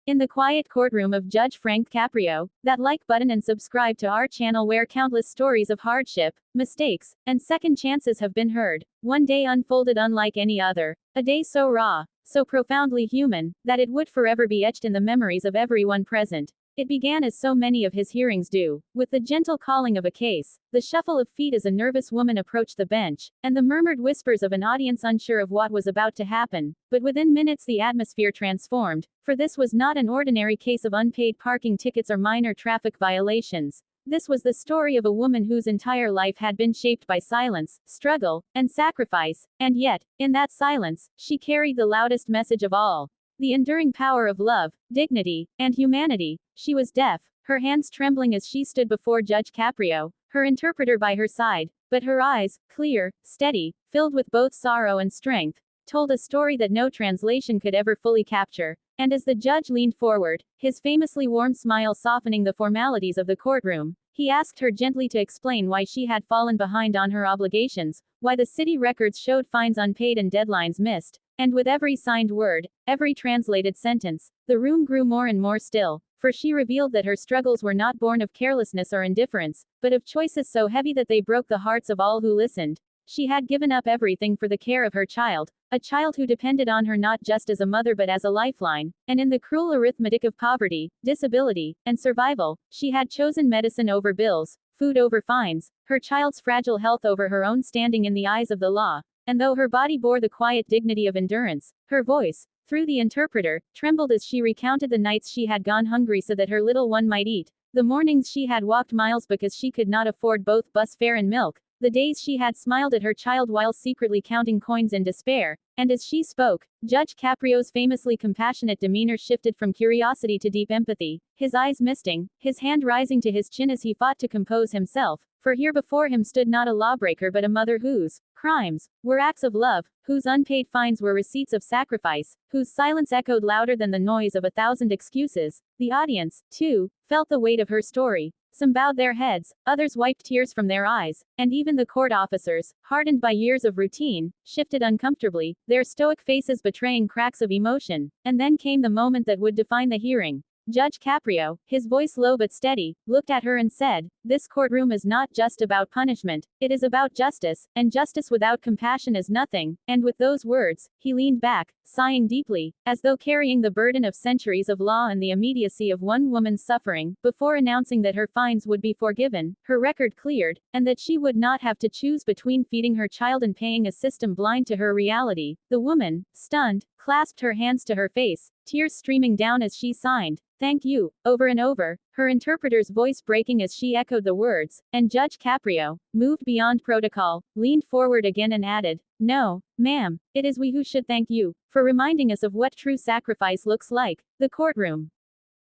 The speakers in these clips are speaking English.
In the quiet courtroom of Judge Frank Caprio, that like button and subscribe to our channel where countless stories of hardship, mistakes, and second chances have been heard. One day unfolded unlike any other. A day so raw, so profoundly human, that it would forever be etched in the memories of everyone present. It began as so many of his hearings do, with the gentle calling of a case, the shuffle of feet as a nervous woman approached the bench, and the murmured whispers of an audience unsure of what was about to happen. But within minutes the atmosphere transformed, for this was not an ordinary case of unpaid parking tickets or minor traffic violations. This was the story of a woman whose entire life had been shaped by silence, struggle, and sacrifice, and yet, in that silence, she carried the loudest message of all. The enduring power of love, dignity, and humanity. She was deaf, her hands trembling as she stood before Judge Caprio, her interpreter by her side, but her eyes, clear, steady, filled with both sorrow and strength, told a story that no translation could ever fully capture. And as the judge leaned forward, his famously warm smile softening the formalities of the courtroom, he asked her gently to explain why she had fallen behind on her obligations, why the city records showed fines unpaid and deadlines missed. And with every signed word, every translated sentence, the room grew more and more still, for she revealed that her struggles were not born of carelessness or indifference, but of choices so heavy that they broke the hearts of all who listened. She had given up everything for the care of her child, a child who depended on her not just as a mother but as a lifeline, and in the cruel arithmetic of poverty, disability, and survival, she had chosen medicine over bills, food over fines, her child's fragile health over her own standing in the eyes of the law. And though her body bore the quiet dignity of endurance, her voice, through the interpreter, trembled as she recounted the nights she had gone hungry so that her little one might eat, the mornings she had walked miles because she could not afford both bus fare and milk, the days she had smiled at her child while secretly counting coins in despair. And as she spoke, Judge Caprio's famously compassionate demeanor shifted from curiosity to deep empathy, his eyes misting, his hand rising to his chin as he fought to compose himself, for here before him stood not a lawbreaker but a mother whose crimes were acts of love, whose unpaid fines were receipts of sacrifice, whose silence echoed louder than the noise of 1,000 excuses. The audience, too, felt the weight of her story. Some bowed their heads, others wiped tears from their eyes, and even the court officers, hardened by years of routine, shifted uncomfortably, their stoic faces betraying cracks of emotion. And then came the moment that would define the hearing. Judge Caprio, his voice low but steady, looked at her and said, "This courtroom is not just about punishment, it is about justice, and justice without compassion is nothing." And with those words, he leaned back, sighing deeply, as though carrying the burden of centuries of law and the immediacy of one woman's suffering, before announcing that her fines would be forgiven, her record cleared, and that she would not have to choose between feeding her child and paying a system blind to her reality. The woman, stunned, clasped her hands to her face, tears streaming down as she signed, "Thank you," over and over, her interpreter's voice breaking as she echoed the words, and Judge Caprio, moved beyond protocol, leaned forward again and added, "No, ma'am, it is we who should thank you, for reminding us of what true sacrifice looks like." The courtroom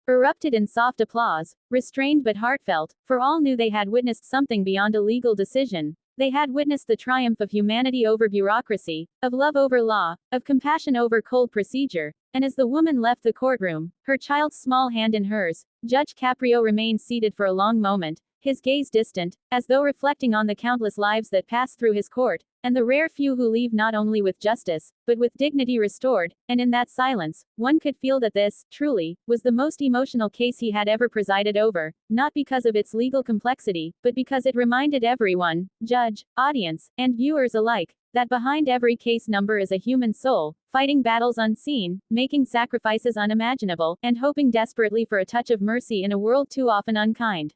erupted in soft applause, restrained but heartfelt, for all knew they had witnessed something beyond a legal decision. They had witnessed the triumph of humanity over bureaucracy, of love over law, of compassion over cold procedure. And as the woman left the courtroom, her child's small hand in hers, Judge Caprio remained seated for a long moment, his gaze distant, as though reflecting on the countless lives that pass through his court, and the rare few who leave not only with justice, but with dignity restored. And in that silence, one could feel that this, truly, was the most emotional case he had ever presided over, not because of its legal complexity, but because it reminded everyone, judge, audience, and viewers alike, that behind every case number is a human soul, fighting battles unseen, making sacrifices unimaginable, and hoping desperately for a touch of mercy in a world too often unkind.